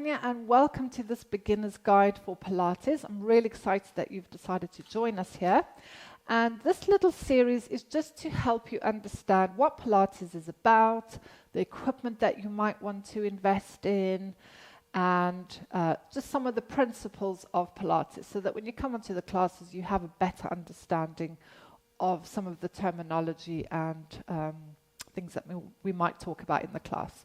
Tanja, and welcome to this beginner's guide for Pilates. I'm really excited that you've decided to join us here. And this little series is just to help you understand what Pilates is about, the equipment that you might want to invest in, and just some of the principles of Pilates, so that when you come onto the classes, you have a better understanding of some of the terminology and things that we might talk about in the class.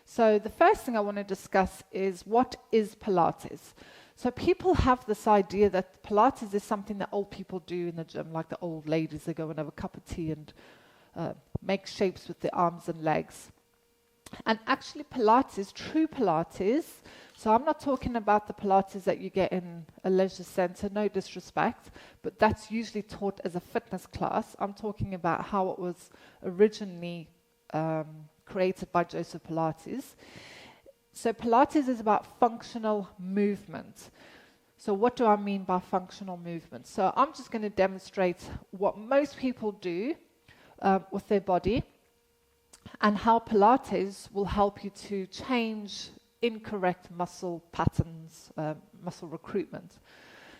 So the first thing I want to discuss is, what is Pilates? So people have this idea that Pilates is something that old people do in the gym, like the old ladies that go and have a cup of tea and make shapes with their arms and legs. And actually Pilates, true Pilates, so I'm not talking about the Pilates that you get in a leisure center, no disrespect, but that's usually taught as a fitness class. I'm talking about how it was originally created by Joseph Pilates. So Pilates is about functional movement. So what do I mean by functional movement? So I'm just going to demonstrate what most people do with their body, and how Pilates will help you to change incorrect muscle patterns, muscle recruitment.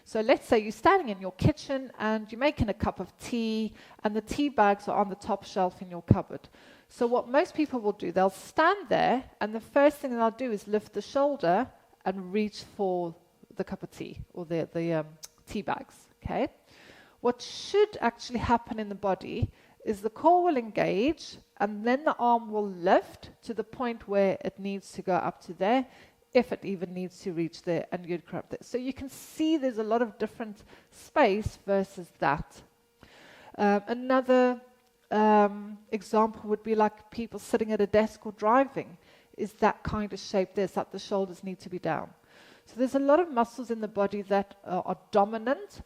So let's say you're standing in your kitchen and you're making a cup of tea, and the tea bags are on the top shelf in your cupboard. So what most people will do, they'll stand there, and the first thing they'll do is lift the shoulder and reach for the cup of tea or the tea bags. Okay. What should actually happen in the body is the core will engage, and then the arm will lift to the point where it needs to go up to there, if it even needs to reach there, and you'd grab there. So you can see there's a lot of different space versus that. Another example would be like people sitting at a desk or driving, is that kind of shape there, so that the shoulders need to be down. So there's a lot of muscles in the body that are dominant.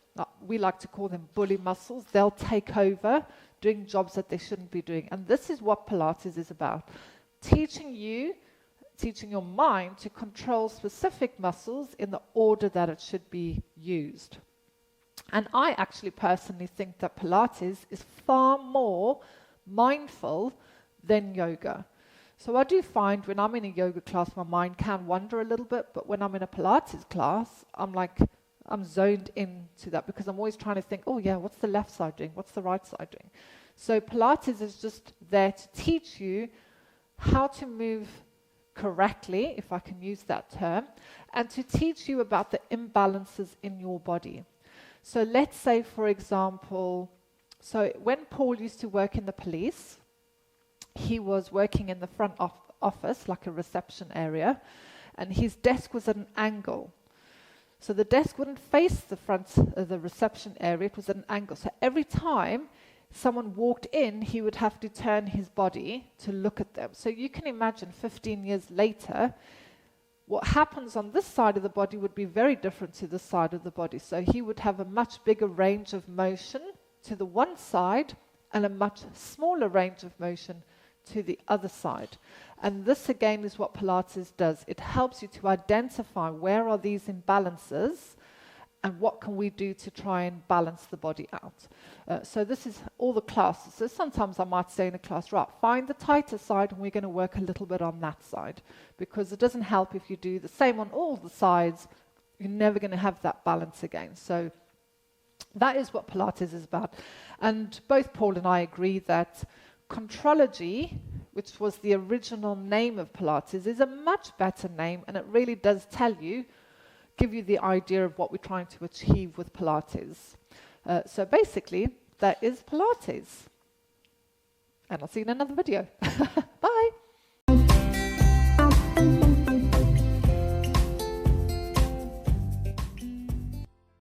We like to call them bully muscles. They'll take over, doing jobs that they shouldn't be doing. And this is what Pilates is about. Teaching your mind to control specific muscles in the order that it should be used. And I actually personally think that Pilates is far more mindful than yoga. So I do find when I'm in a yoga class, my mind can wander a little bit, but when I'm in a Pilates class, I'm zoned into that, because I'm always trying to think, oh yeah, what's the left side doing? What's the right side doing? So Pilates is just there to teach you how to move correctly, if I can use that term, and to teach you about the imbalances in your body. So let's say, for example, so when Paul used to work in the police, he was working in the front office, like a reception area, and his desk was at an angle. So the desk wouldn't face the front of the reception area, it was at an angle. So every time someone walked in, he would have to turn his body to look at them. So you can imagine 15 years later, what happens on this side of the body would be very different to this side of the body. So he would have a much bigger range of motion to the one side and a much smaller range of motion to the other side. And this again is what Pilates does. It helps you to identify where are these imbalances and what can we do to try and balance the body out. So this is all the classes. So sometimes I might say in a class, right, find the tighter side and we're going to work a little bit on that side, because it doesn't help if you do the same on all the sides. You're never going to have that balance again. So that is what Pilates is about. And both Paul and I agree that Contrology, which was the original name of Pilates, is a much better name, and it really does give you the idea of what we're trying to achieve with Pilates. So basically, that is Pilates. And I'll see you in another video. Bye.